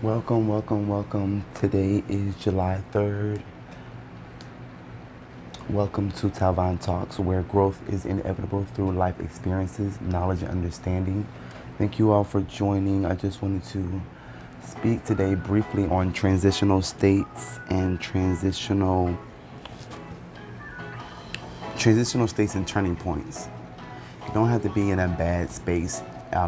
Welcome. Today is July 3rd. Welcome to Talvon Talks, where growth is inevitable through life experiences, knowledge, and understanding. Thank you all for joining. I just wanted to speak today briefly on transitional states and transitional states and turning points. You don't have to be in a bad space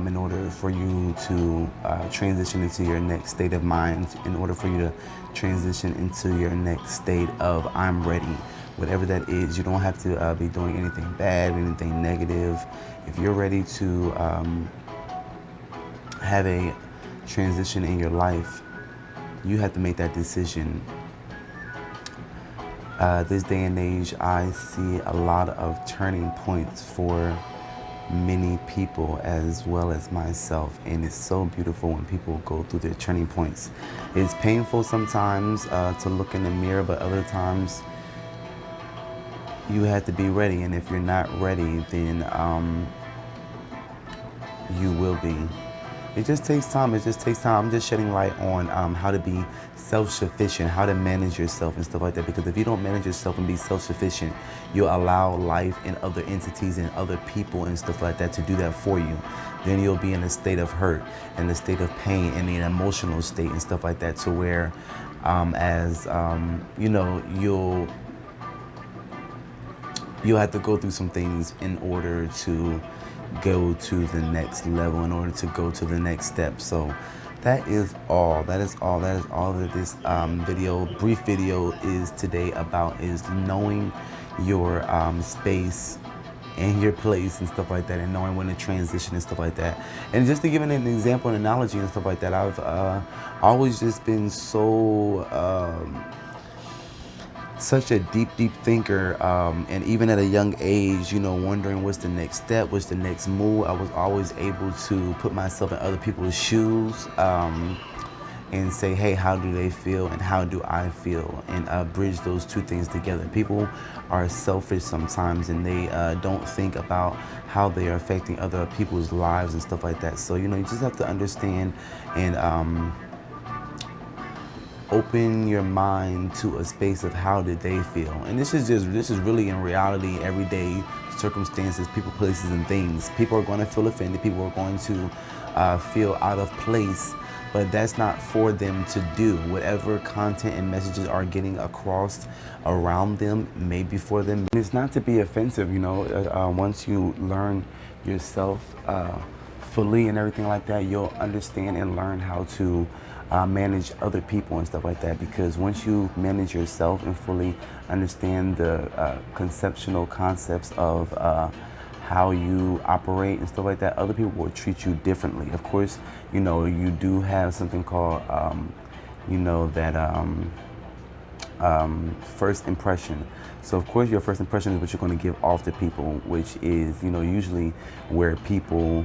in order for you to transition into your next state of mind, in order for you to transition into your next state of I'm ready. Whatever that is, you don't have to be doing anything bad, anything negative. If you're ready to have a transition in your life, you have to make that decision. This day and age, I see a lot of turning points for many people as well as myself, and it's so beautiful when people go through their turning points. It's painful sometimes to look in the mirror, but other times you have to be ready, and if you're not ready, then you will be. It just takes time. I'm just shedding light on how to be self-sufficient, how to manage yourself and stuff like that. Because if you don't manage yourself and be self-sufficient, you'll allow life and other entities and other people and stuff like that to do that for you. Then you'll be in a state of hurt, in a state of pain, in an emotional state and stuff like that, to where you'll have to go through some things in order to go to the next level, in order to go to the next step. So that is all that this brief video is today about, is knowing your space and your place and stuff like that, and knowing when to transition and stuff like that. And just to give an example, an analogy and stuff like that, I've always just been such a deep thinker, and even at a young age, wondering what's the next step, what's the next move. I was always able to put myself in other people's shoes, and say, hey, how do they feel and how do I feel, and bridge those two things together. People are selfish sometimes, and they don't think about how they are affecting other people's lives and stuff like that. So you just have to understand and open your mind to a space of how did they feel. And this is really in reality, everyday circumstances, people, places, and things. People are going to feel offended. People are going to feel out of place, but that's not for them to do. Whatever content and messages are getting across around them, maybe for them. It's not to be offensive, once you learn yourself fully and everything like that, you'll understand and learn how to manage other people and stuff like that. Because once you manage yourself and fully understand the conceptual concepts of how you operate and stuff like that, other people will treat you differently. Of course, you do have something called, first impression. So of course your first impression is what you're going to give off to people, which is, usually where people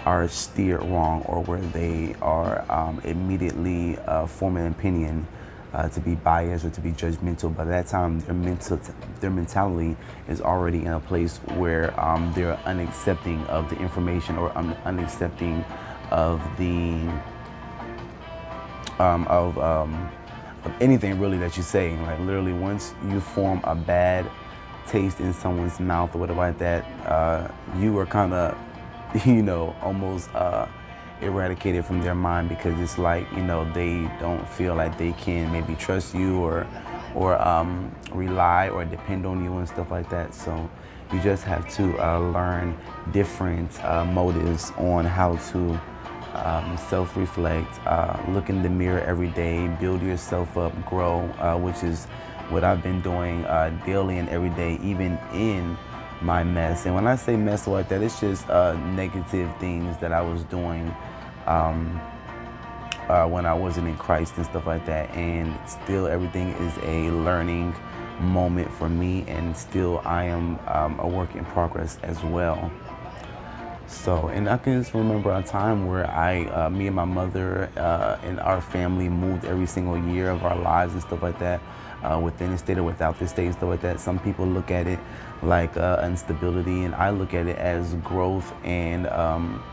are steered wrong, or where they are immediately form an opinion to be biased or to be judgmental. By that time, their mentality is already in a place where they're unaccepting of the information, or unaccepting of the of anything really that you say. Like literally, once you form a bad taste in someone's mouth or whatever like that, you are kind of almost eradicated from their mind, because it's like, they don't feel like they can maybe trust you or rely or depend on you and stuff like that. So you just have to learn different motives on how to self-reflect, look in the mirror every day, build yourself up, grow, which is what I've been doing daily and every day, even in my mess. And when I say mess like that, it's just negative things that I was doing when I wasn't in Christ and stuff like that. And still everything is a learning moment for me, and still I am a work in progress as well. So, and I can just remember a time where me and my mother and our family moved every single year of our lives and stuff like that, within the state or without the state and stuff like that. Some people look at it like instability, and I look at it as growth and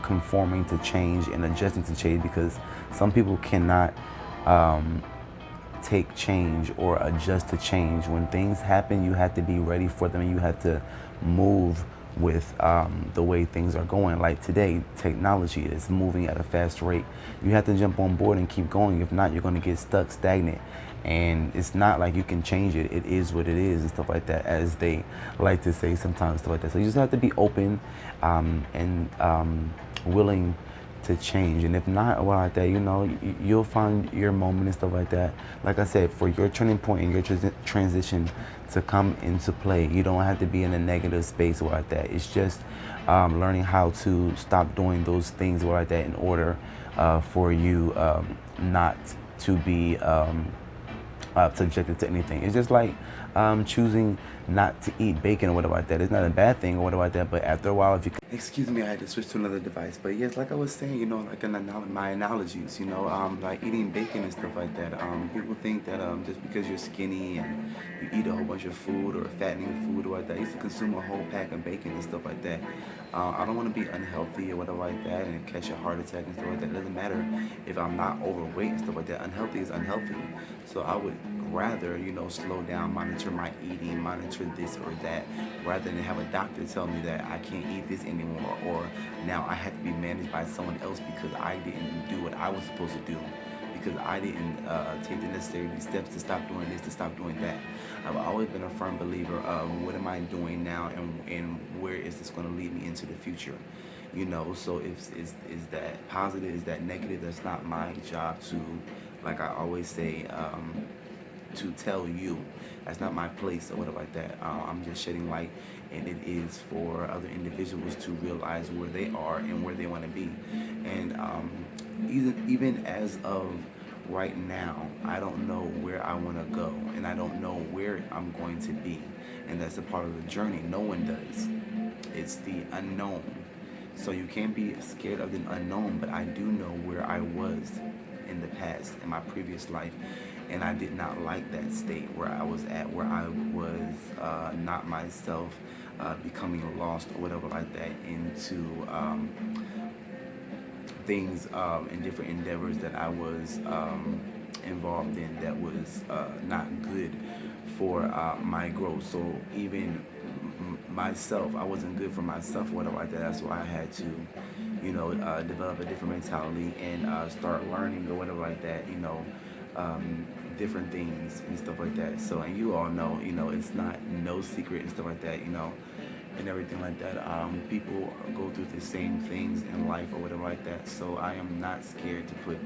conforming to change and adjusting to change, because some people cannot take change or adjust to change. When things happen, you have to be ready for them, and you have to move with the way things are going. Like today, technology is moving at a fast rate. You have to jump on board and keep going. If not, you're going to get stuck, stagnant. And it's not like you can change it. It is what it is and stuff like that, as they like to say sometimes, stuff like that. So you just have to be open and willing to change. And if not, well, like that, you'll find your moment and stuff like that. Like I said, for your turning point and your transition to come into play, you don't have to be in a negative space or like that. It's just learning how to stop doing those things or like that, in order for you not to be subjected to anything. It's just like choosing not to eat bacon or whatever like that. It's not a bad thing or whatever like that, but after a while, if you excuse me, I had to switch to another device. But yes, like I was saying, like my analogies, like eating bacon and stuff like that. People think that just because you're skinny and you eat a whole bunch of food or fattening food or like that, I used to consume a whole pack of bacon and stuff like that. I don't want to be unhealthy or whatever like that and catch a heart attack and stuff like that. It doesn't matter if I'm not overweight and stuff like that. Unhealthy is unhealthy. So I would rather, slow down, monitor my eating, monitor this or that, rather than have a doctor tell me that I can't eat this anymore, or now I have to be managed by someone else because I didn't do what I was supposed to do, because I didn't take the necessary steps to stop doing this, to stop doing that. I've always been a firm believer of what am I doing now, and where is this going to lead me into the future. So if is that positive, is that negative, that's not my job to, like I always say, to tell you. That's not my place or whatever like that. I'm just shedding light, and it is for other individuals to realize where they are and where they want to be. And even as of right now, I don't know where I want to go, and I don't know where I'm going to be, and that's a part of the journey. No one does. It's the unknown. So you can't be scared of the unknown, but I do know where I was in the past, in my previous life, and I did not like that state where I was at, where I was not myself, becoming lost or whatever like that into things and different endeavors that I was involved in that was not good for my growth. So even myself, I wasn't good for myself, whatever like that. That's why I had to, develop a different mentality and start learning or whatever like that, different things and stuff like that. So, and you all know, it's not no secret and stuff like that, and everything like that. People go through the same things in life or whatever like that. So I am not scared to put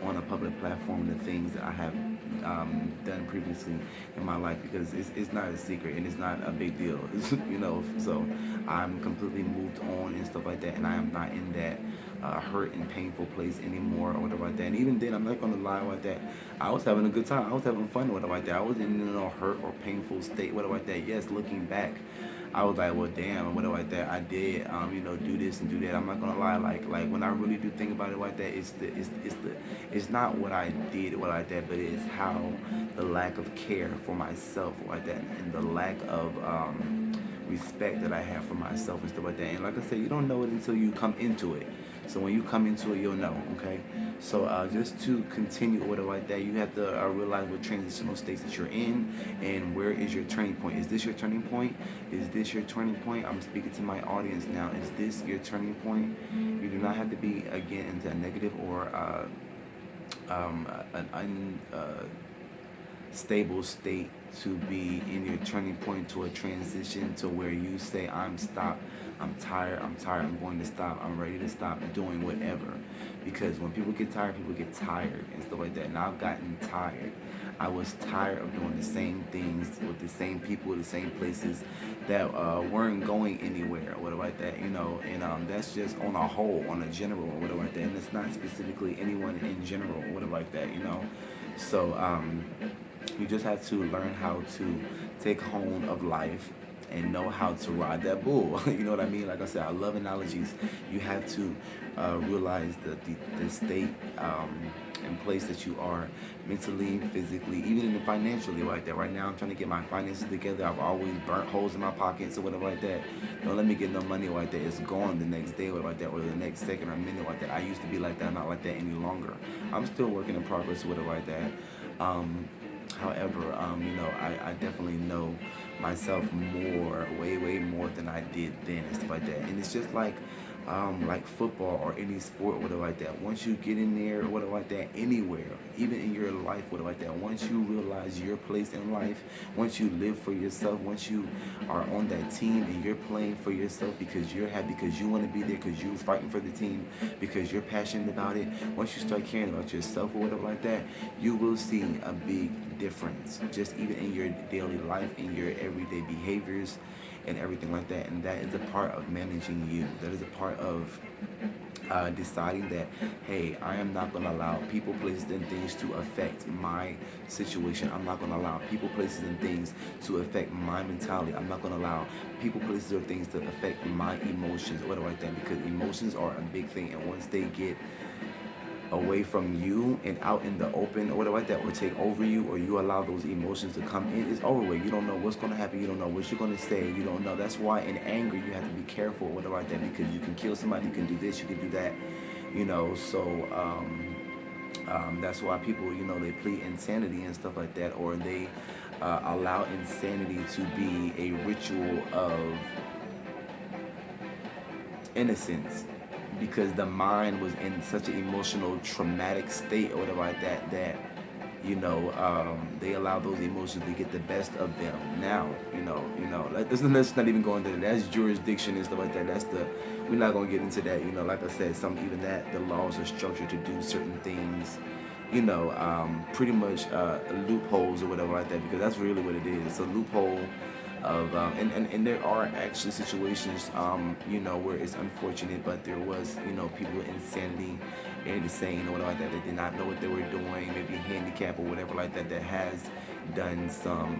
on a public platform the things that I have done previously in my life, because it's not a secret and it's not a big deal, So I'm completely moved on and stuff like that, and I am not in that hurt and painful place anymore or whatever like that. And even then, I'm not gonna lie like that. I was having a good time. I was having fun or whatever like that. I wasn't in no hurt or painful state, whatever like that. Yes, looking back, I was like, well, damn, whatever like that. I did, do this and do that. I'm not gonna lie, like when I really do think about it like that, it's not what I did, what like that, but it's how the lack of care for myself like that, and the lack of respect that I have for myself and stuff like that. And like I said, you don't know it until you come into it. So when you come into it, you'll know, okay? So just to continue order like that, you have to realize what transitional states that you're in, and where is your turning point. Is this your turning point? Is this your turning point? I'm speaking to my audience now. Is this your turning point? You do not have to be, again, into a negative or an unstable state to be in your turning point, to a transition to where you say, I'm tired, I'm going to stop, I'm ready to stop doing whatever. Because when people get tired and stuff like that. And I've gotten tired. I was tired of doing the same things with the same people, the same places that weren't going anywhere or whatever like that, and that's just on a whole, on a general or whatever like that. And it's not specifically anyone in general or whatever like that, So you just have to learn how to take hold of life and know how to ride that bull. You know what I mean? Like I said, I love analogies. You have to realize that the state and place that you are mentally, physically, even financially, like that. Right now, I'm trying to get my finances together. I've always burnt holes in my pockets or whatever like that. Don't let me get no money like that. It's gone the next day or like that, or the next second or minute like that. I used to be like that. I'm not like that any longer. I'm still working in progress with it like that. Um, However, I definitely know myself more, way, way more than I did then and stuff like that. And it's just like football or any sport, whatever like that. Once you get in there, whatever like that, anywhere, even in your life, whatever like that. Once you realize your place in life, once you live for yourself, once you are on that team and you're playing for yourself because you're happy, because you want to be there, because you're fighting for the team, because you're passionate about it. Once you start caring about yourself or whatever like that, you will see a big difference, just even in your daily life, in your everyday behaviors and everything like that. And that is a part of managing you. That is a part of deciding that, hey, I am not going to allow people, places, and things to affect my situation. I'm not going to allow people, places, and things to affect my mentality. I'm not going to allow people, places, or things to affect my emotions or whatever like that, because emotions are a big thing. And once they get away from you and out in the open or whatever like that, or take over you, or you allow those emotions to come in, it's over with. You don't know what's going to happen. You don't know what you're going to say. You don't know. That's why in anger you have to be careful or whatever like that, because you can kill somebody, you can do this, you can do that, that's why people, they plead insanity and stuff like that, or they allow insanity to be a ritual of innocence, because the mind was in such an emotional traumatic state or whatever like that, they allow those emotions to get the best of them. Now, let's not even go into that. That's jurisdiction and stuff like that. We're not gonna get into that. Like I said, even that the laws are structured to do certain things, pretty much loopholes or whatever like that, because that's really what it is. It's a loophole of and there are actually situations where it's unfortunate, but there was people with insanity and insane or whatever like that, that did not know what they were doing, maybe handicap or whatever like that, that has done some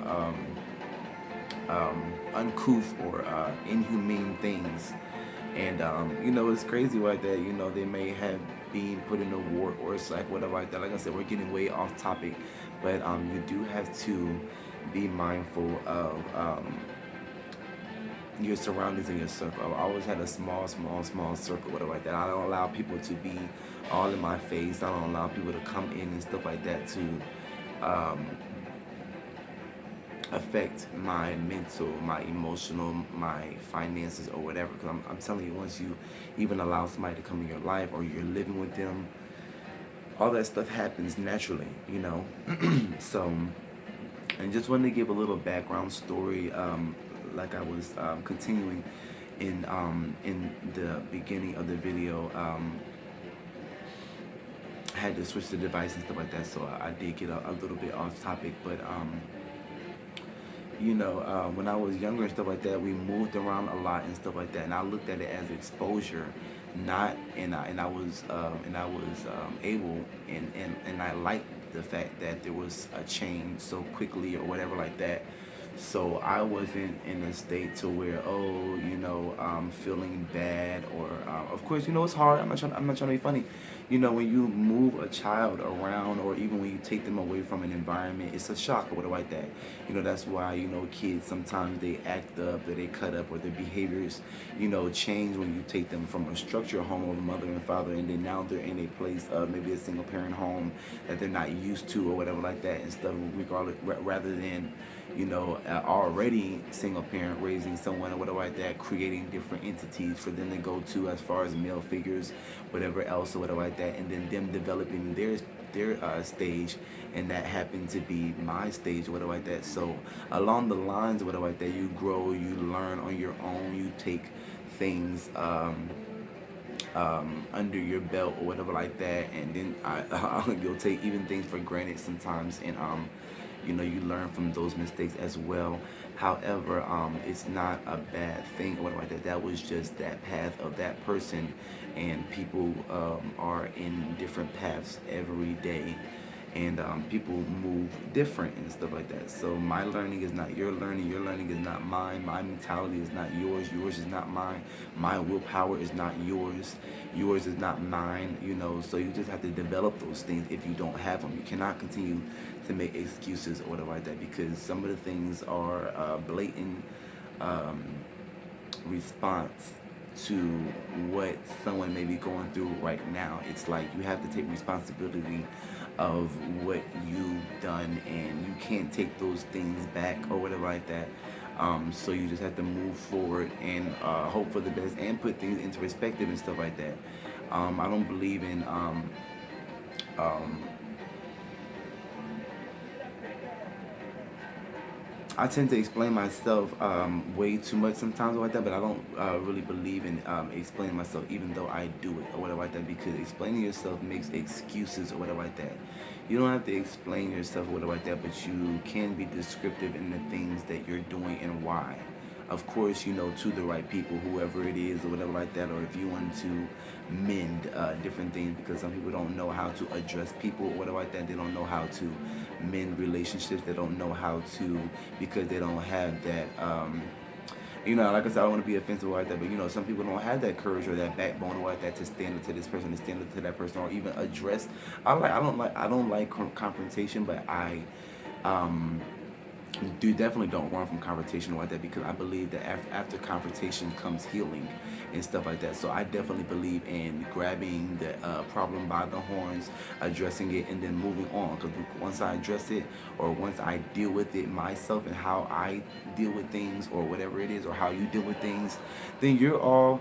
uncouth or inhumane things. And it's crazy like that. They may have been put in a ward or psych, whatever like that. Like I said, we're getting way off topic, but you do have to be mindful of your surroundings and your circle. I always had a small circle, whatever like that. I don't allow people to be all in my face. I don't allow people to come in and stuff like that to affect my mental, my emotional, my finances, or whatever. Because I'm telling you, once you even allow somebody to come in your life, or you're living with them, all that stuff happens naturally, So, and just wanted to give a little background story, like I was continuing in the beginning of the video. I had to switch the device and stuff like that, so I did get a little bit off topic. But when I was younger and stuff like that, we moved around a lot and stuff like that, and I looked at it as exposure, not and I was able, and I liked the fact that there was a change so quickly or whatever like that. So I wasn't in a state to where, I'm feeling bad, or of course, it's hard. I'm not trying to be funny. When you move a child around, or even when you take them away from an environment, it's a shock or whatever like that. That's why, kids sometimes they act up, or they cut up, or their behaviors, change when you take them from a structured home of a mother and father, and then now they're in a place of maybe a single parent home that they're not used to or whatever like that and stuff, regardless, rather than, already single parent raising someone or whatever like that, creating different entities for them to go to as far as male figures, whatever else or whatever like that, and then them developing their stage, and that happened to be my stage or whatever like that. So along the lines or whatever like that, you grow, you learn on your own, you take things under your belt or whatever like that, and then you'll take even things for granted sometimes, and you learn from those mistakes as well. However, it's not a bad thing or whatever like that. That was just that path of that person, and people are in different paths every day. and people move different and stuff like that. So my learning is not your learning. Your learning is not mine. My mentality is not yours. Yours is not mine. My willpower is not yours. Yours is not mine. So you just have to develop those things if you don't have them. You cannot continue to make excuses or whatever like that, because some of the things are blatant um, response to what someone may be going through right now. It's like you have to take responsibility of what you've done, and you can't take those things back or whatever like that. So you just have to move forward and hope for the best and put things into perspective and stuff like that. I don't believe in um, I tend to explain myself way too much sometimes like that, but I don't really believe in explaining myself, even though I do it or whatever like that, because explaining yourself makes excuses or whatever like that. You don't have to explain yourself or whatever like that, but you can be descriptive in the things that you're doing and why. Of course, to the right people, whoever it is or whatever like that, or if you want to mend different things, because some people don't know how to address people or whatever like that. They don't know how to mend relationships. They don't know how to, because they don't have that like I said, I don't want to be offensive like that, but some people don't have that courage or that backbone or like that to stand up to this person, to stand up to that person, or even address. I don't like confrontation, but I definitely don't run from confrontation like that, because I believe that after confrontation comes healing and stuff like that. So I definitely believe in grabbing the problem by the horns, addressing it, and then moving on. Because once I address it, or once I deal with it myself and how I deal with things, or whatever it is, or how you deal with things, then you're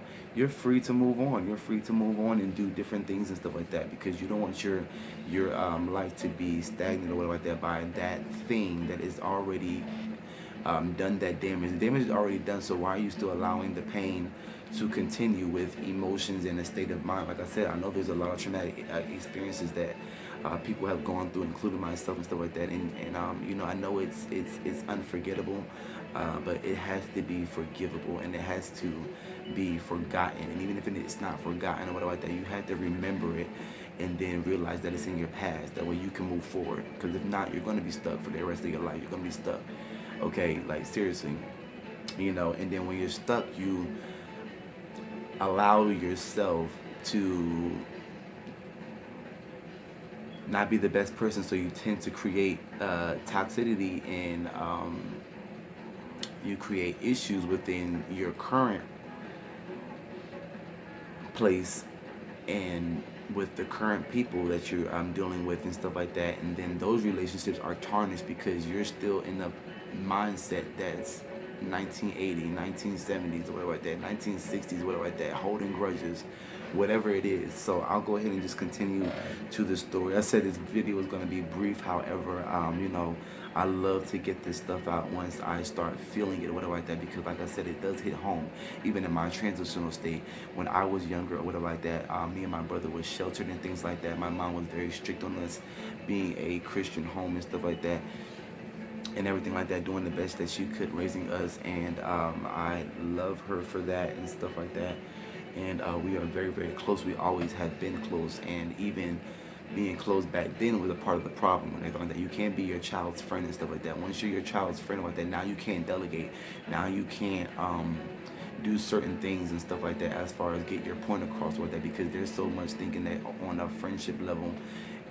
free to move on. You're free to move on and do different things and stuff like that, because you don't want your life to be stagnant or whatever like that by that thing that is already done that damage. The damage is already done, so why are you still allowing the pain to continue with emotions and a state of mind? Like I said, I know there's a lot of traumatic experiences that people have gone through, including myself and stuff like that. And I know it's unforgettable, but it has to be forgivable, and it has to be forgotten. And even if it's not forgotten or whatever like that, you have to remember it and then realize that it's in your past. That way you can move forward. Because if not, you're going to be stuck for the rest of your life. You're going to be stuck. Okay, like seriously. And then when you're stuck, you allow yourself to not be the best person, so you tend to create toxicity, and you create issues within your current place and with the current people that you're dealing with and stuff like that. And then those relationships are tarnished because you're still in a mindset that's 1980, 1970s, or whatever like that, 1960s, whatever like that, holding grudges, whatever it is. So I'll go ahead and just continue to the story. I said this video is going to be brief. However, I love to get this stuff out once I start feeling it or whatever like that, because like I said, it does hit home. Even in my transitional state, when I was younger or whatever like that, me and my brother was sheltered and things like that. My mom was very strict on us being a Christian home and stuff like that, and everything like that, doing the best that she could raising us. And I love her for that and stuff like that. And we are very, very close. We always have been close. And even being close back then was a part of the problem. When they're like that, you can't be your child's friend and stuff like that. Once you're your child's friend like that, now you can't delegate. Now you can't do certain things and stuff like that as far as get your point across with that, because there's so much thinking that on a friendship level,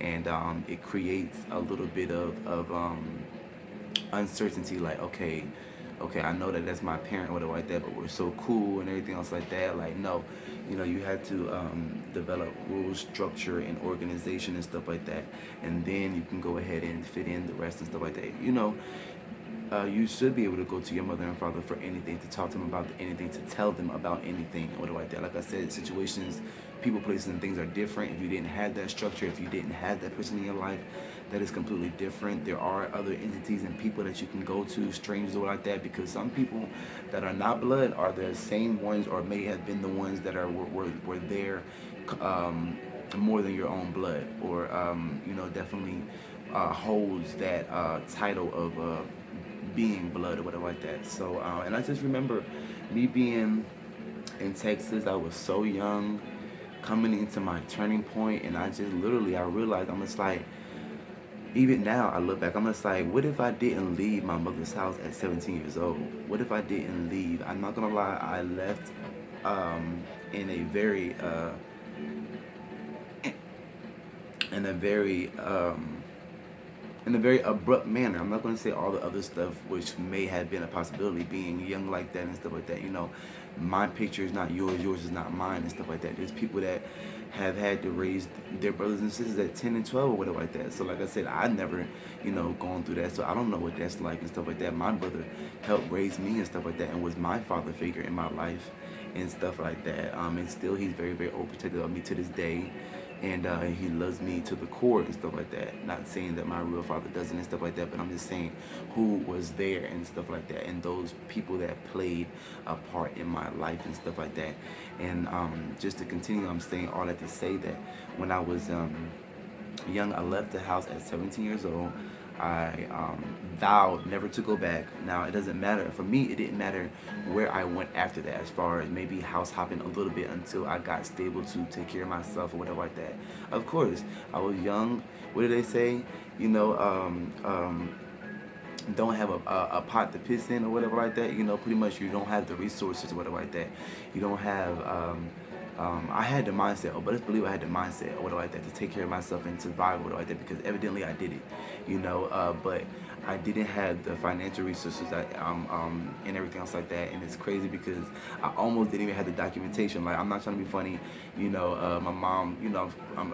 and it creates a little bit of uncertainty. Like, okay, I know that that's my parent or whatever like that, but we're so cool and everything else like that. Like, no, you had to develop rules, structure, and organization and stuff like that, and then you can go ahead and fit in the rest and stuff like that. You should be able to go to your mother and father for anything, to talk to them about anything, to tell them about anything or whatever like that. Like I said, situations, people, places, and things are different. If you didn't have that structure, if you didn't have that person in your life, that is completely different. There are other entities and people that you can go to, strangers or like that, because some people that are not blood are the same ones, or may have been the ones that were there more than your own blood, or definitely holds that title of being blood or whatever like that. So and I just remember me being in Texas. I was so young, coming into my turning point, and I realized, I'm just like, even now I look back, I'm just like, what if I didn't leave my mother's house at 17 years old? What if I didn't leave? I'm not gonna lie, I left in a very in a very in a very abrupt manner. I'm not going to say all the other stuff which may have been a possibility, being young like that and stuff like that. You know, my picture is not yours, yours is not mine and stuff like that. There's people that have had to raise their brothers and sisters at 10 and 12 or whatever like that. So like I said, I never, you know, gone through that. So I don't know what that's like and stuff like that. My brother helped raise me and stuff like that and was my father figure in my life and stuff like that. And still he's very, very overprotective of me to this day, and he loves me to the core and stuff like that. Not saying that my real father doesn't and stuff like that, but I'm just saying who was there and stuff like that, and those people that played a part in my life and stuff like that. And just to continue, I'm saying all that to say that when I was young, I left the house at 17 years old. I vowed never to go back. Now, it doesn't matter. For me, it didn't matter where I went after that, as far as maybe house hopping a little bit until I got stable to take care of myself or whatever like that. Of course, I was young. What do they say? You know, don't have a pot to piss in or whatever like that. You know, pretty much you don't have the resources or whatever like that. You don't have I had the mindset, but let's believe I had the mindset or whatever like that to take care of myself and survive or whatever like that, because evidently I did it, you know, but I didn't have the financial resources and everything else like that. And it's crazy because I almost didn't even have the documentation. Like, I'm not trying to be funny, you know, my mom, you know,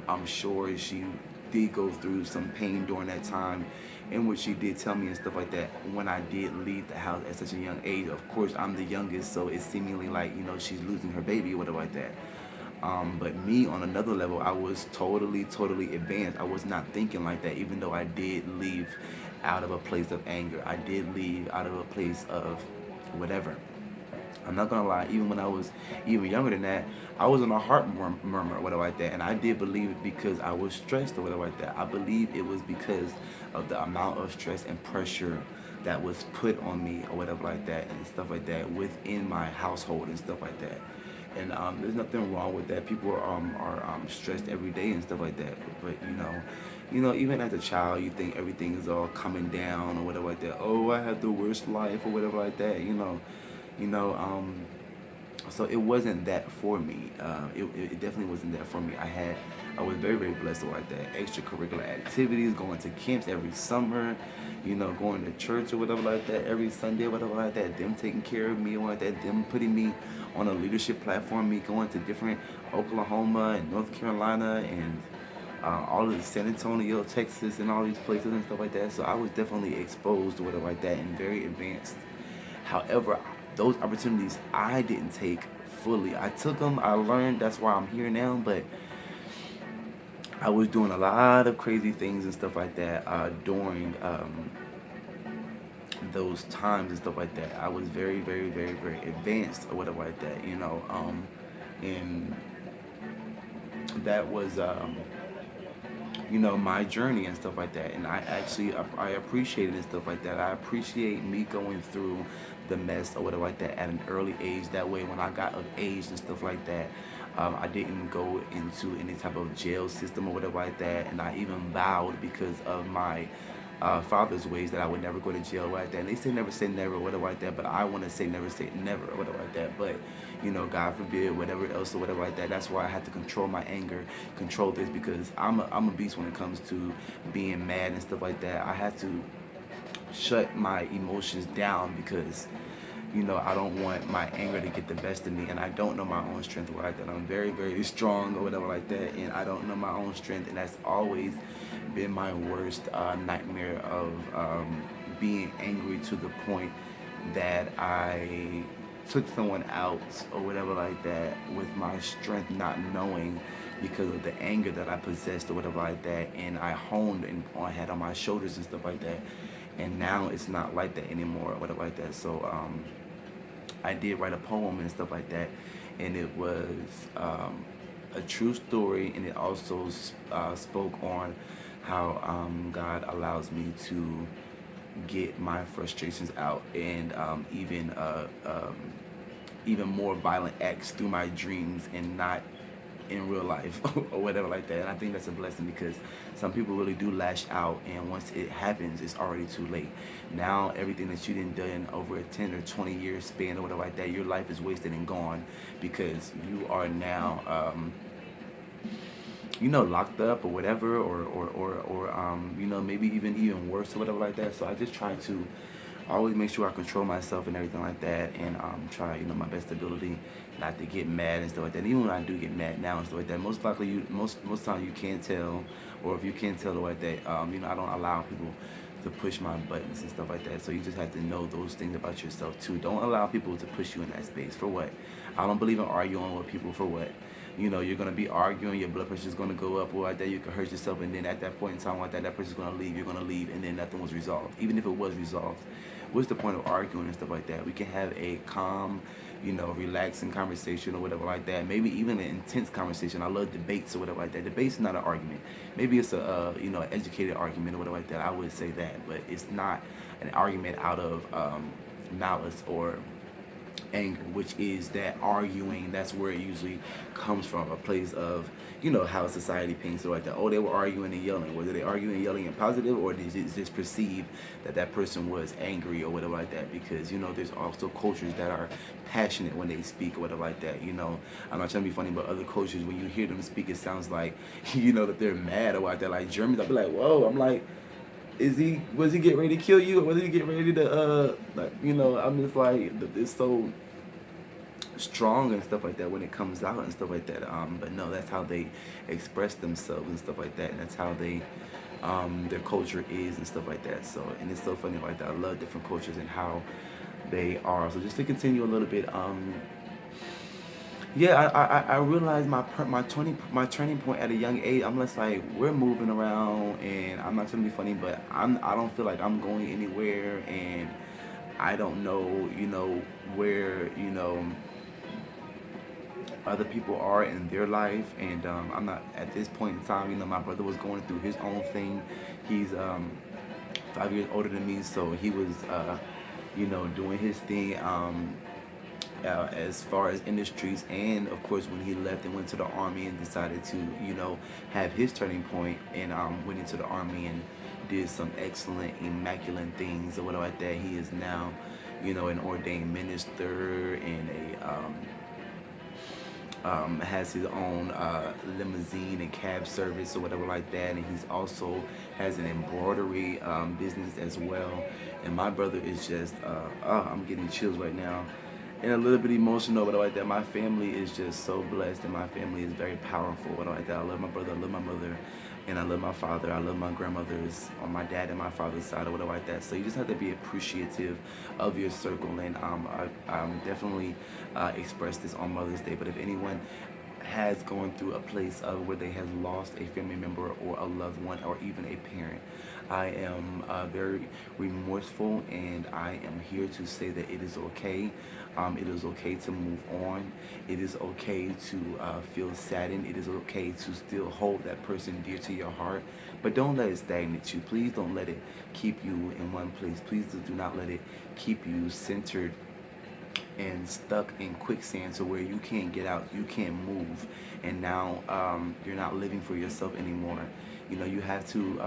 I'm sure she did go through some pain during that time, in which she did tell me and stuff like that when I did leave the house at such a young age. Of course, I'm the youngest, so it's seemingly like, you know, she's losing her baby or whatever like that. But me, on another level, I was totally, totally advanced. I was not thinking like that, even though I did leave out of a place of anger. I did leave out of a place of whatever. I'm not gonna lie, even when I was even younger than that, I was in a heart murmur or whatever like that. And I did believe it because I was stressed or whatever like that. I believe it was because of the amount of stress and pressure that was put on me or whatever like that and stuff like that within my household and stuff like that. And there's nothing wrong with that. People are stressed every day and stuff like that. But even as a child, you think everything is all coming down or whatever like that. Oh, I had the worst life or whatever like that. You know. So it wasn't that for me. It definitely wasn't that for me. I was very, very blessed like that. Extracurricular activities, going to camps every summer, you know, going to church or whatever like that every Sunday or whatever like that. Them taking care of me or like that. Them putting me on a leadership platform. Me going to different Oklahoma and North Carolina and all of the San Antonio, Texas, and all these places and stuff like that. So I was definitely exposed to whatever like that and very advanced. However, those opportunities I didn't take fully. I took them, I learned, that's why I'm here now, but I was doing a lot of crazy things and stuff like that during those times and stuff like that. I was very, very, very, very advanced or whatever like that, you know, and that was my journey and stuff like that. And I appreciate it and stuff like that. I appreciate me going through the mess or whatever like that at an early age. That way, when I got of age and stuff like that, I didn't go into any type of jail system or whatever like that. And I even vowed, because of my father's ways, that I would never go to jail like that. And they say never say never or whatever like that, but I want to say never say never or whatever like that. But God forbid, whatever else or whatever like that. That's why I had to control my anger, control this, because I'm a beast when it comes to being mad and stuff like that. I have to shut my emotions down because I don't want my anger to get the best of me, and I don't know my own strength like that. I'm very, very strong or whatever like that, and I don't know my own strength, and that's always been my worst nightmare of being angry to the point that I took someone out or whatever like that with my strength, not knowing, because of the anger that I possessed or whatever like that, and I honed and I had on my shoulders and stuff like that. And now it's not like that anymore or whatever like that. So I did write a poem and stuff like that, and it was a true story, and it also spoke on how God allows me to get my frustrations out, and even more violent acts through my dreams, and not in real life or whatever like that. And I think that's a blessing because some people really do lash out, and once it happens, it's already too late. Now everything that you didn't done over a 10 or 20 year span or whatever like that, your life is wasted and gone because you are now locked up or whatever, or maybe even worse or whatever like that. So I just try to always make sure I control myself and everything like that, and try my best ability not to get mad and stuff like that. Even when I do get mad now and stuff like that, most likely most times you can't tell, or if you can't tell like that, I don't allow people to push my buttons and stuff like that. So you just have to know those things about yourself too. Don't allow people to push you in that space. For what? I don't believe in arguing with people. For what? You're gonna be arguing, your blood pressure is gonna go up, or like that you can hurt yourself, and then at that point in time like that person's gonna leave, you're gonna leave, and then nothing was resolved. Even if it was resolved, what's the point of arguing and stuff like that? We can have a calm, relaxing conversation or whatever like that. Maybe even an intense conversation. I love debates or whatever like that. Debates not an argument. Maybe it's a educated argument or whatever like that. I would say that, but it's not an argument out of malice or anger, which is that arguing. That's where it usually comes from, a place of how society paints it like that. Oh, they were arguing and yelling. Was they arguing and yelling in positive, or did it just perceive that person was angry or whatever like that? Because there's also cultures that are passionate when they speak or whatever like that. I'm not trying to be funny, but other cultures, when you hear them speak, it sounds like that they're mad or like that. Like Germans, I'll be like, whoa. I'm like, was he getting ready to kill you, or was he getting ready to I'm just like, it's so strong and stuff like that when it comes out and stuff like that. But no, that's how they express themselves and stuff like that, and that's how they their culture is and stuff like that. So, and it's so funny like that. I love different cultures and how they are. So just to continue a little bit, yeah, I realized my turning point at a young age. I'm just like, we're moving around, and I'm not trying to be funny, but I don't feel like I'm going anywhere, and I don't know, where other people are in their life, and I'm not at this point in time. My brother was going through his own thing. He's 5 years older than me, so he was doing his thing. As far as industries, and of course when he left and went to the army and decided to have his turning point, and went into the army and did some excellent immaculate things or whatever like that. He is now an ordained minister, and has his own limousine and cab service or whatever like that, and he's also has an embroidery business as well. And my brother is just I'm getting chills right now, and a little bit emotional, but like that. My family is just so blessed, and my family is very powerful. But like that, I love my brother, I love my mother, and I love my father. I love my grandmothers on my dad and my father's side or whatever like that. So you just have to be appreciative of your circle, and I definitely express this on Mother's Day. But if anyone has gone through a place of where they have lost a family member or a loved one or even a parent, I am very remorseful, and I am here to say that it is okay. It is okay to move on. It is okay to feel saddened. It is okay to still hold that person dear to your heart. But don't let it stagnate you. Please don't let it keep you in one place. Please do not let it keep you centered and stuck in quicksand, so where you can't get out, you can't move, and now you're not living for yourself anymore. You have to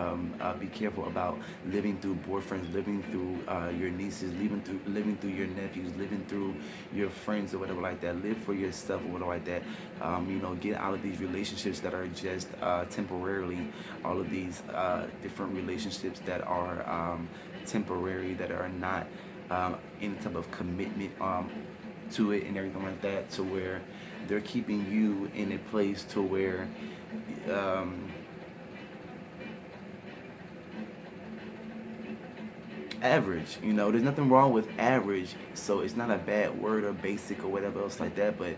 be careful about living through boyfriends, living through your nieces, living through your nephews, living through your friends or whatever like that. Live for yourself or whatever like that. Get out of these relationships that are just temporarily. All of these different relationships that are temporary, that are not any type of commitment to it and everything like that, to where they're keeping you in a place to where average. There's nothing wrong with average, so it's not a bad word or basic or whatever else like that. But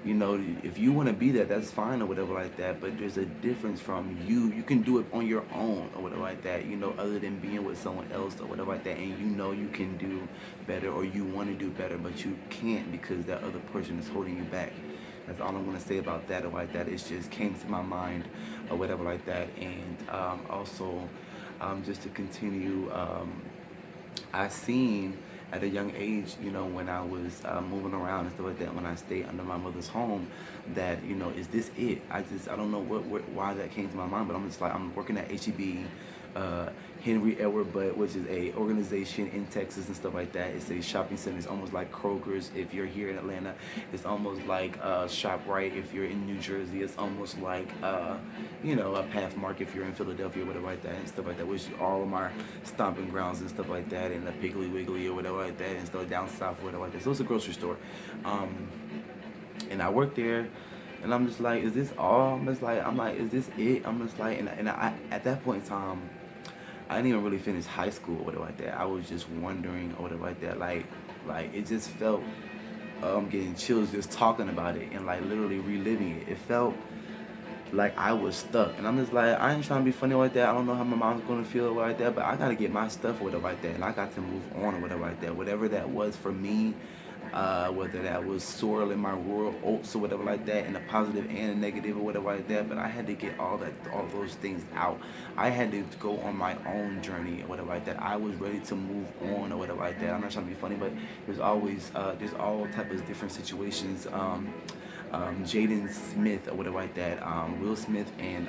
if you want to be that, that's fine or whatever like that. But there's a difference from you can do it on your own or whatever like that, other than being with someone else or whatever like that, and you can do better, or you want to do better, but you can't because that other person is holding you back. That's all I'm going to say about that or like that. It just came to my mind or whatever like that. And also just to continue, I seen at a young age, when I was moving around and stuff like that, when I stayed under my mother's home, that, is this it? I don't know why that came to my mind, but I'm just like, I'm working at HEB, uh, Henry Edward Butt, which is a organization in Texas and stuff like that. It's a shopping center. It's almost like Kroger's if you're here in Atlanta. It's almost like ShopRite if you're in New Jersey. It's almost like a Pathmark if you're in Philadelphia or whatever like that and stuff like that. Which is all of my stomping grounds and stuff like that, and the Piggly Wiggly or whatever like that, and stuff down south or whatever like that. So it's a grocery store, and I work there. And I'm just like, is this all? I'm like, is this it? I'm just like, and I at that point in time, I didn't even really finish high school or whatever like that. I was just wondering or whatever like that. Like it just felt, getting chills just talking about it and like literally reliving it. It felt like I was stuck. And I'm just like, I ain't trying to be funny like that. I don't know how my mom's gonna feel like that, but I gotta get my stuff or whatever like that. And I got to move on or whatever like that. Whatever that was for me, whether that was swirling my royal oats or whatever like that, and a positive and a negative or whatever like that. But I had to get all those things out. I had to go on my own journey or whatever like that. I was ready to move on or whatever like that. I'm not trying to be funny, but there's all type of different situations. Jaden Smith or whatever like that. Will Smith and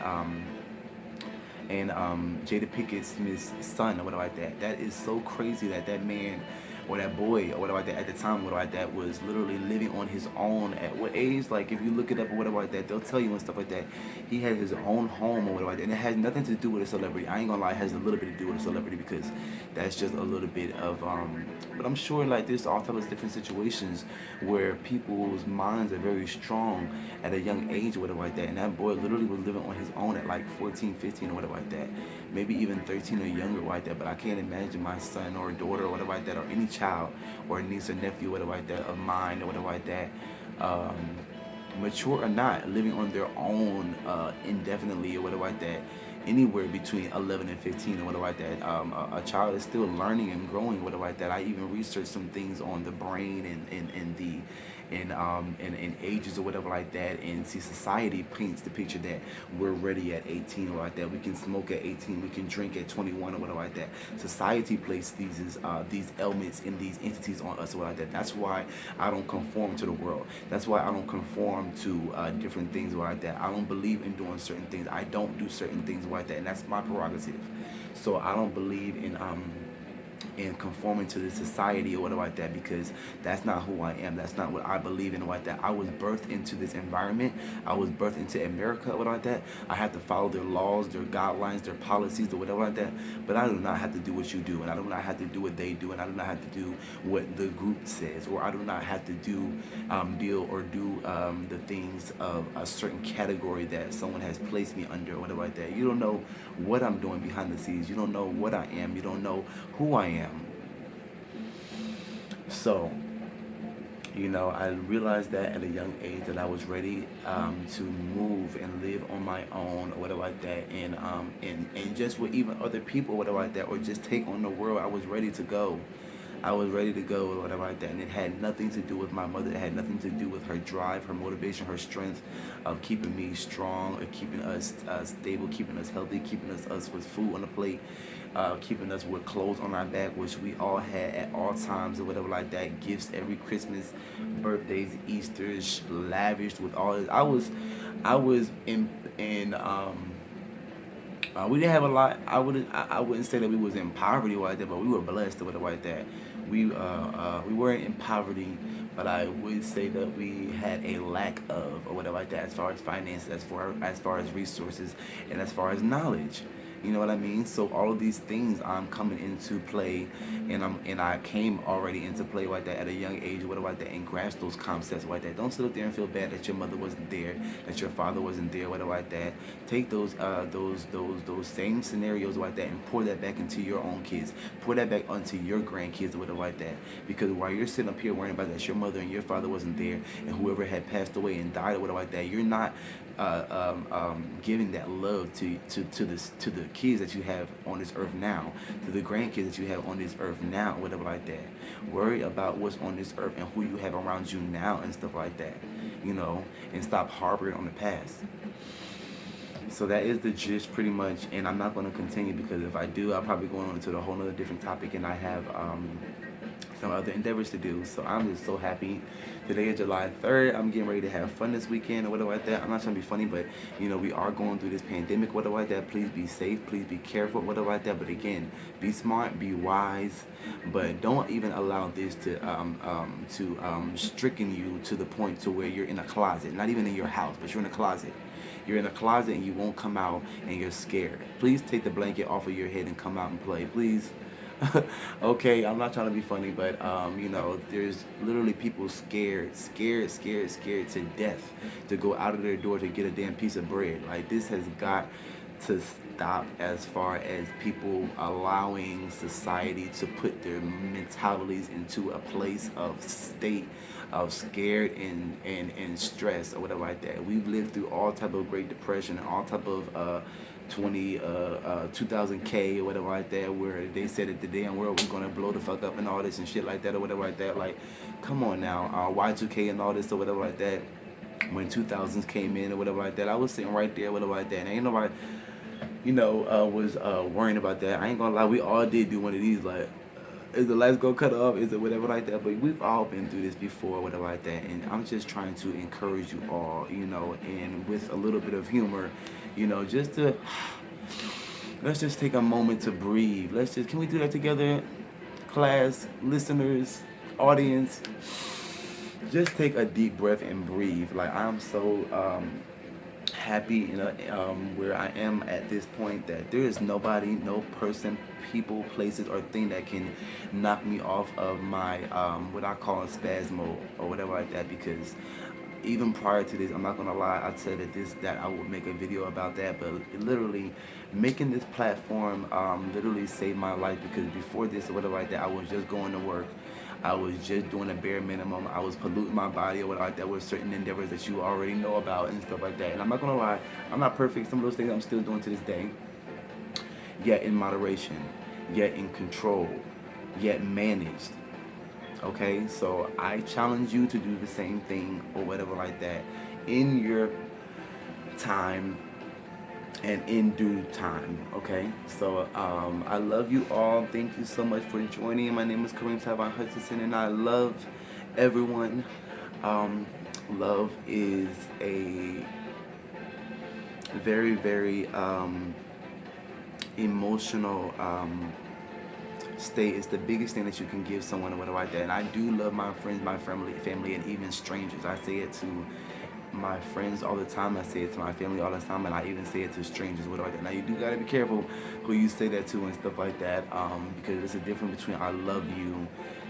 Jada Pinkett Smith's son or whatever like that. That is so crazy that man or that boy or whatever like that at the time whatever like that was literally living on his own at what age? Like if you look it up or whatever like that, they'll tell you and stuff like that. He had his own home or whatever like that. And it has nothing to do with a celebrity. I ain't gonna lie, it has a little bit to do with a celebrity because that's just a little bit of but I'm sure like there's all types of different situations where people's minds are very strong at a young age or whatever like that. And that boy literally was living on his own at like 14, 15 or whatever like that. Maybe even 13 or younger like that. But I can't imagine my son or daughter or whatever like that, or any child or niece or nephew or whatever like that of mine or whatever like that, mature or not, living on their own indefinitely or whatever like that, anywhere between 11 and 15 or whatever like that. A child is still learning and growing, whatever like that. I even researched some things on the brain and ages or whatever like that, and see, society paints the picture that we're ready at 18 or like that. We can smoke at 18, we can drink at 21 or whatever like that. Society places these elements and these entities on us or like that. That's why I don't conform to the world. That's why I don't conform to different things or like that. I don't believe in doing certain things. I don't do certain things like that, and that's my prerogative. So I don't believe in conforming to the society or whatever like that, because that's not who I am. That's not what I believe in like that. I was birthed into this environment. I was birthed into America or whatever like that. I have to follow their laws, their guidelines, their policies or whatever like that. But I do not have to do what you do, and I do not have to do what they do, and I do not have to do what the group says, or I do not have to do deal or do the things of a certain category that someone has placed me under or whatever like that. You don't know what I'm doing behind the scenes. You don't know what I am. You don't know who I am. So, I realized that at a young age that I was ready to move and live on my own or whatever like that, and just with even other people or whatever like that, or just take on the world. I was ready to go. I was ready to go or whatever like that, and it had nothing to do with my mother. It had nothing to do with her drive, her motivation, her strength of keeping me strong, or keeping us stable, keeping us healthy, keeping us with food on the plate, keeping us with clothes on our back, which we all had at all times or whatever like that. Gifts every Christmas, birthdays, Easters, lavished with all this. I was in we didn't have a lot. I wouldn't say that we was in poverty like that, but we were blessed or whatever like that. We weren't in poverty, but I would say that we had a lack of or whatever like that, as far as finances, as far as resources, and as far as knowledge. You know what I mean? So all of these things I'm coming into play, and I came already into play like that at a young age, whatever like that, and grasp those concepts like that. Don't sit up there and feel bad that your mother wasn't there, that your father wasn't there, whatever like that. Take those same scenarios like that and pour that back into your own kids. Pour that back onto your grandkids or whatever like that. Because while you're sitting up here worrying about that your mother and your father wasn't there, and whoever had passed away and died or whatever like that, you're not giving that love to the kids that you have on this earth now, to the grandkids that you have on this earth now, whatever like that. Worry about what's on this earth and who you have around you now and stuff like that, and stop harboring on the past. So that is the gist pretty much, and I'm not going to continue, because if I do, I'll probably go on to a whole other different topic, and I have some other endeavors to do. So I'm just so happy. Today is July 3rd. I'm getting ready to have fun this weekend or whatever like that. I'm not trying to be funny, but you know, we are going through this pandemic, whatever like that. Please be safe, please be careful, whatever like that. But again, be smart, be wise, but don't even allow this to stricken you to the point to where you're in a closet, not even in your house, but you're in a closet. You're in a closet and you won't come out and you're scared. Please take the blanket off of your head and come out and play, please. Okay, I'm not trying to be funny, but you know, there's literally people scared to death to go out of their door to get a damn piece of bread. Like, this has got to stop, as far as people allowing society to put their mentalities into a place of state of scared and stress or whatever like that. We've lived through all type of Great Depression, all type of 2000K or whatever like that, where they said that the damn world was gonna blow the fuck up and all this and shit like that or whatever like that. Like, come on now, Y2K and all this or whatever like that. When 2000s came in or whatever like that, I was sitting right there, whatever like that. And ain't nobody, you know, was worrying about that. I ain't gonna lie, we all did do one of these, like, is the lights gonna cut off? Is it whatever like that? But we've all been through this before, whatever like that. And I'm just trying to encourage you all, you know, and with a little bit of humor, you know, just to, let's just take a moment to breathe. Can we do that together? Class, listeners, audience, just take a deep breath and breathe. Like, I'm so happy, you know, where I am at this point, that there is nobody, no person, people, places, or thing that can knock me off of my what I call a spasmo or whatever like that. Because even prior to this, I'm not gonna lie, I said that I would make a video about that, but literally making this platform literally saved my life. Because before this or whatever like that, I was just going to work. I was just doing a bare minimum. I was polluting my body or whatever like that with certain endeavors that you already know about and stuff like that. And I'm not gonna lie, I'm not perfect. Some of those things I'm still doing to this day, yet in moderation, yet in control, yet managed. Okay, so I challenge you to do the same thing or whatever like that in your time and in due time. Okay, so I love you all. Thank you so much for joining. My name is Kareem Tavon Hutchinson, and I love everyone. Love is a very emotional state. It's the biggest thing that you can give someone or whatever like that. And I do love my friends, my family, and even strangers. I say it to my friends all the time. I say it to my family all the time, and I even say it to strangers, whatever like that. Now, you do gotta be careful who you say that to and stuff like that, because there's a difference between I love you,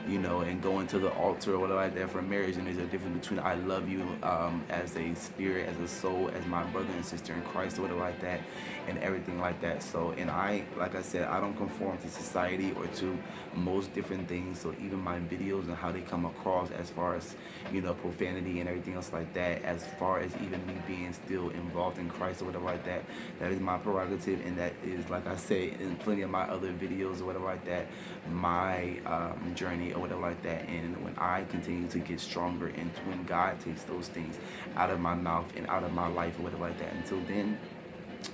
you know, and going to the altar or whatever like that for marriage, and there's a difference between I love you as a spirit, as a soul, as my brother and sister in Christ or whatever like that, and everything like that. So, and like I said, I don't conform to society or to most different things. So even my videos and how they come across, as far as, you know, profanity and everything else like that, as far as even me being still involved in Christ or whatever like that, that is my prerogative. And that is, like I say in plenty of my other videos or whatever like that, my journey or whatever like that. And when I continue to get stronger, and when God takes those things out of my mouth and out of my life or whatever like that, until then,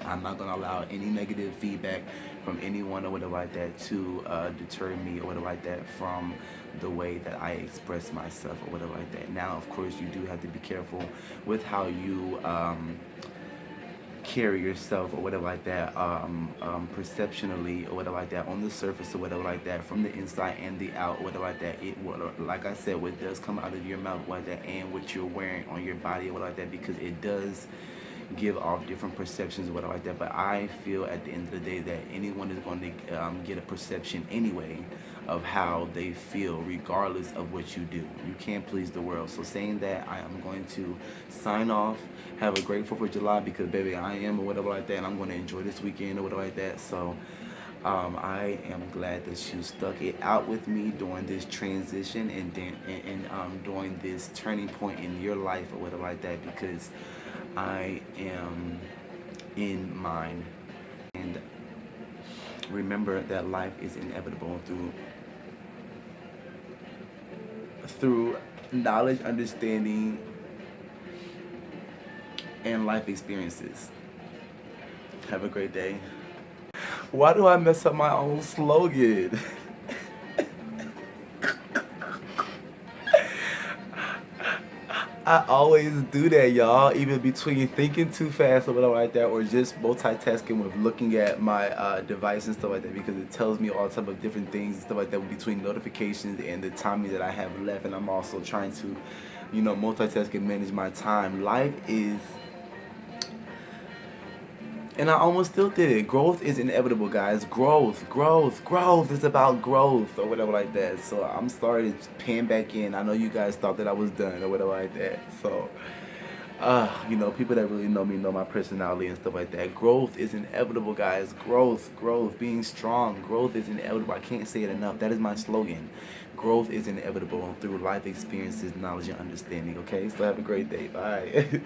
I'm not gonna allow any negative feedback from anyone or whatever like that to deter me or whatever like that from the way that I express myself or whatever like that. Now, of course, you do have to be careful with how you carry yourself or whatever like that, perceptionally or whatever like that, on the surface or whatever like that, from the inside and the out or whatever like that. It will, like I said, what does come out of your mouth like that, and what you're wearing on your body or whatever like that, because it does give off different perceptions or whatever like that. But I feel at the end of the day that anyone is going to get a perception anyway of how they feel, regardless of what you do. You can't please the world. So saying that, I am going to sign off. Have a great 4th of July, because baby, I am or whatever like that, and I'm going to enjoy this weekend or whatever like that. So I am glad that you stuck it out with me during this transition and during this turning point in your life or whatever like that, because I am in mine. And remember that life is inevitable through knowledge, understanding, and life experiences. Have a great day. Why do I mess up my own slogan? I always do that, y'all. Even between thinking too fast or whatever like that, or just multitasking with looking at my device and stuff like that, because it tells me all type of different things and stuff like that between notifications and the timing that I have left. And I'm also trying to, multitask and manage my time. Life is, and I almost still did it. Growth is inevitable, guys. Growth is about growth or whatever like that. So I'm starting to pan back in. I know you guys thought that I was done or whatever like that. So, people that really know me know my personality and stuff like that. Growth is inevitable, guys. Growth, being strong. Growth is inevitable. I can't say it enough. That is my slogan. Growth is inevitable through life experiences, knowledge, and understanding. Okay, so have a great day. Bye.